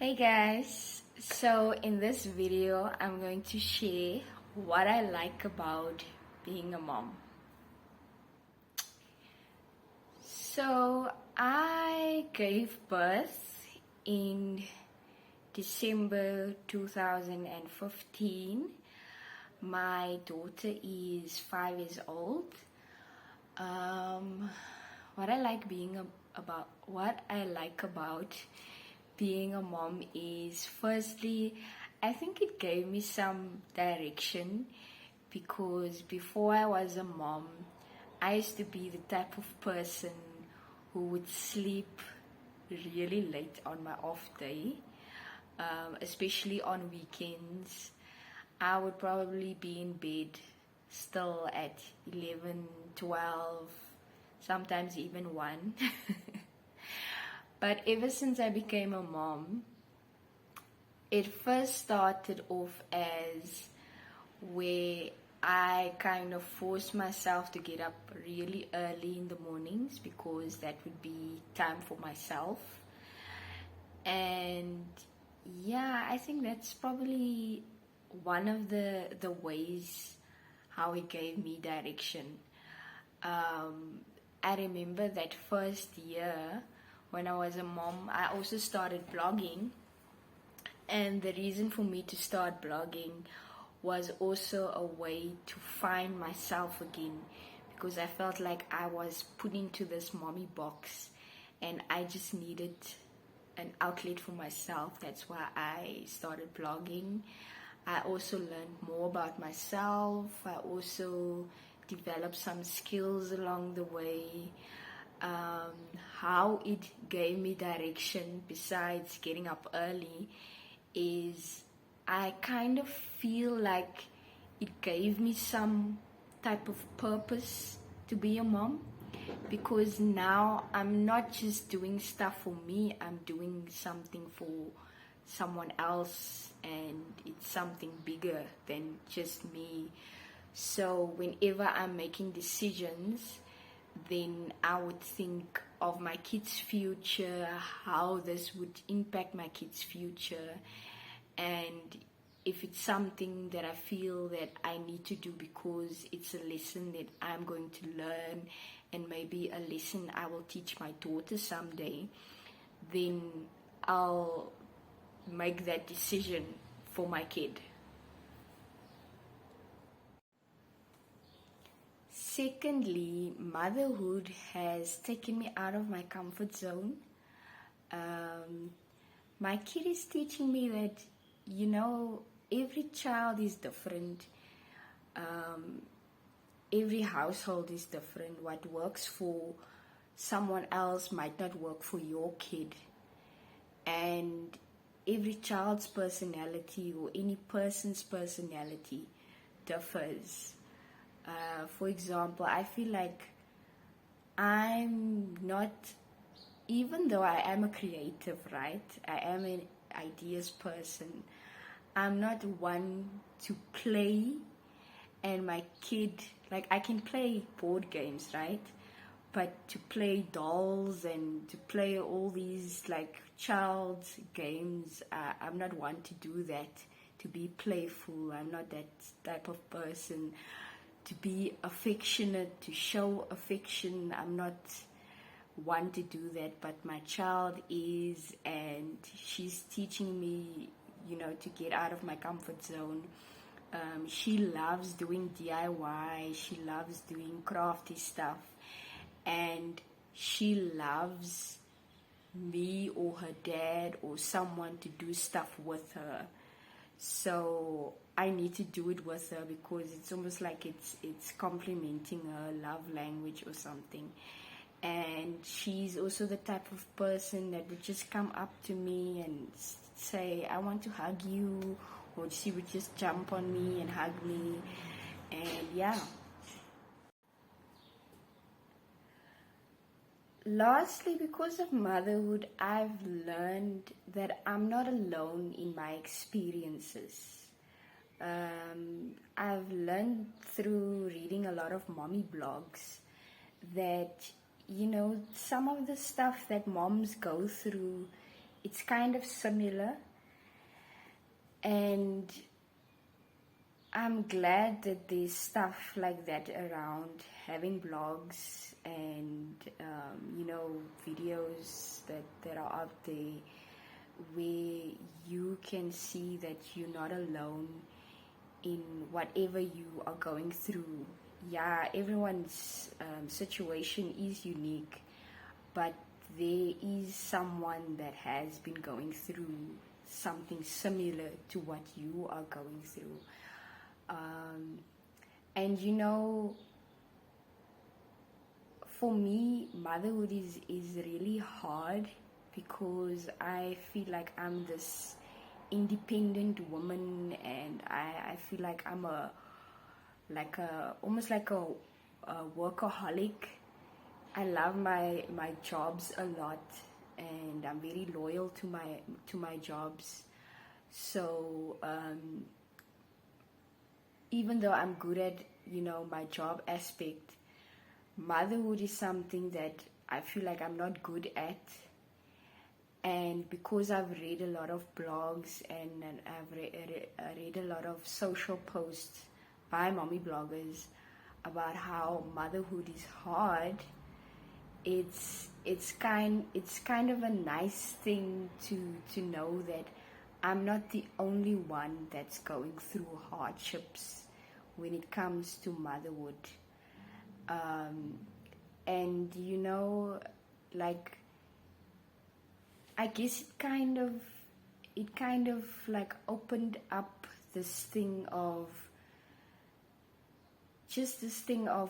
Hey guys, so in this video I'm going to share what I like about being a mom. So I gave birth in December 2015. My daughter is 5 years old. What I like about being a mom is, firstly, I think it gave me some direction, because before I was a mom, I used to be the type of person who would sleep really late on my off day, especially on weekends. I would probably be in bed still at 11, 12, sometimes even 1. But ever since I became a mom, it first started off as where I kind of forced myself to get up really early in the mornings, because that would be time for myself. And yeah, I think that's probably one of the ways how it gave me direction. I remember that first year when I was a mom, I also started blogging. And the reason for me to start blogging was also a way to find myself again, because I felt like I was put into this mommy box and I just needed an outlet for myself. That's why I started blogging. I also learned more about myself. I also developed some skills along the way. How it gave me direction, besides getting up early, is I kind of feel like it gave me some type of purpose to be a mom, because now I'm not just doing stuff for me, I'm doing something for someone else, and it's something bigger than just me. So whenever I'm making decisions, then I would think of my kids' future, how this would impact my kids' future, and if it's something that I feel that I need to do because it's a lesson that I'm going to learn, and maybe a lesson I will teach my daughter someday, then I'll make that decision for my kid. Secondly, motherhood has taken me out of my comfort zone. My kid is teaching me that, every child is different. Every household is different. What works for someone else might not work for your kid. And every child's personality, or any person's personality, differs. For example, I feel like I'm not, even though I am a creative, right? I am an ideas person. I'm not one to play, and my kid, like, I can play board games, right? But to play dolls and to play all these like child games, I'm not one to do that. To be playful, I'm not that type of person. To be affectionate, to show affection, I'm not one to do that, but my child is, and she's teaching me, to get out of my comfort zone. She loves doing DIY, she loves doing crafty stuff, and she loves me or her dad or someone to do stuff with her. So I need to do it with her, because it's almost like it's complementing her love language or something. And she's also the type of person that would just come up to me and say, I want to hug you, or she would just jump on me and hug me. And yeah. Lastly, because of motherhood, I've learned that I'm not alone in my experiences. I've learned through reading a lot of mommy blogs that, some of the stuff that moms go through it's kind of similar, and I'm glad that there's stuff like that around, having blogs and videos that are out there where you can see that you're not alone in whatever you are going through. Yeah, everyone's situation is unique, but there is someone that has been going through something similar to what you are going through. And for me, motherhood is really hard because I feel like I'm this independent woman, and I feel like I'm almost like a workaholic. I love my jobs a lot, and I'm very loyal to my jobs. So even though I'm good at my job aspect, motherhood is something that I feel like I'm not good at. And because I've read a lot of blogs and I've read a lot of social posts by mommy bloggers about how motherhood is hard, it's kind of a nice thing to know that I'm not the only one that's going through hardships when it comes to motherhood. And like, I guess it kind of like opened up this thing of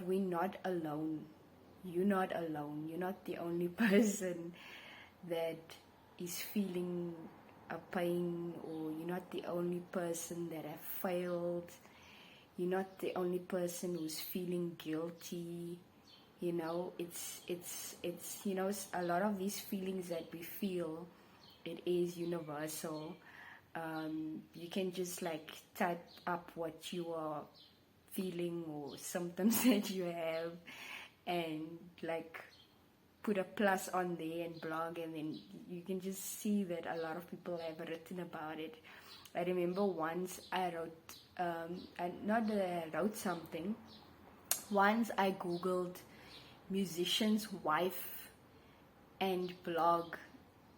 we're not alone. You're not alone. You're not the only person that is feeling a pain, or you're not the only person that have failed. You're not the only person who's feeling guilty. It's a lot of these feelings that we feel, it is universal. You can just like type up what you are feeling or symptoms that you have, and like put a plus on there and blog, and then you can just see that a lot of people have written about it. I remember once I wrote something. Once I googled musician's wife and blog,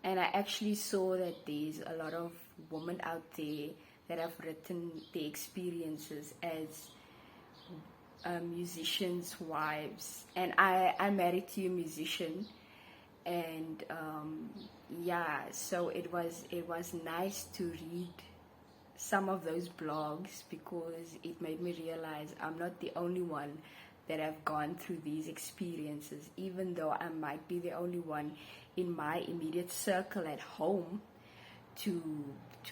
and I actually saw that there's a lot of women out there that have written their experiences as musicians' wives. And I'm married to a musician, and so it was nice to read some of those blogs, because it made me realize I'm not the only one that have gone through these experiences, even though I might be the only one in my immediate circle at home to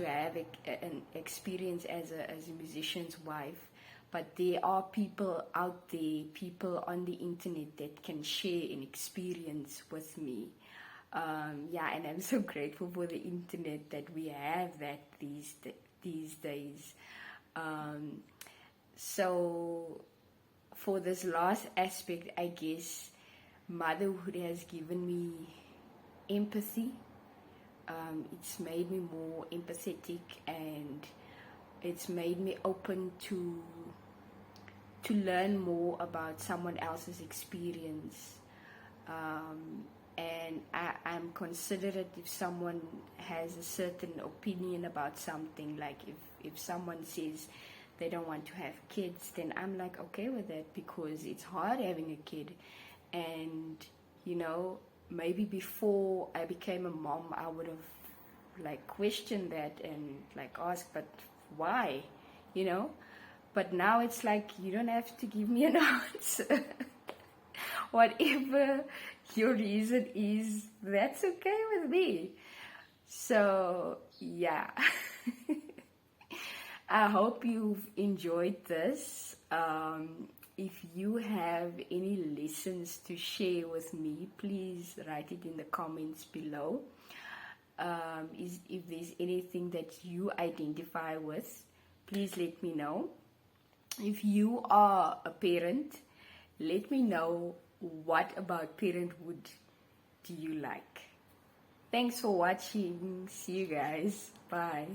have an experience as a musician's wife. But there are people out there, people on the internet, that can share an experience with me. And I'm so grateful for the internet that we have that these days. So for this last aspect, I guess motherhood has given me empathy. It's made me more empathetic, and it's made me open to learn more about someone else's experience. And I'm considerate if someone has a certain opinion about something. Like if someone says they don't want to have kids, then I'm like okay with that, because it's hard having a kid. And maybe before I became a mom, I would have like questioned that and like asked, but why? But now it's like, you don't have to give me an answer. Whatever your reason is, that's okay with me. So yeah. I hope you've enjoyed this. If you have any lessons to share with me, please write it in the comments below. If there's anything that you identify with, please let me know. If you are a parent, let me know what about parenthood do you like. Thanks for watching. See you guys. Bye.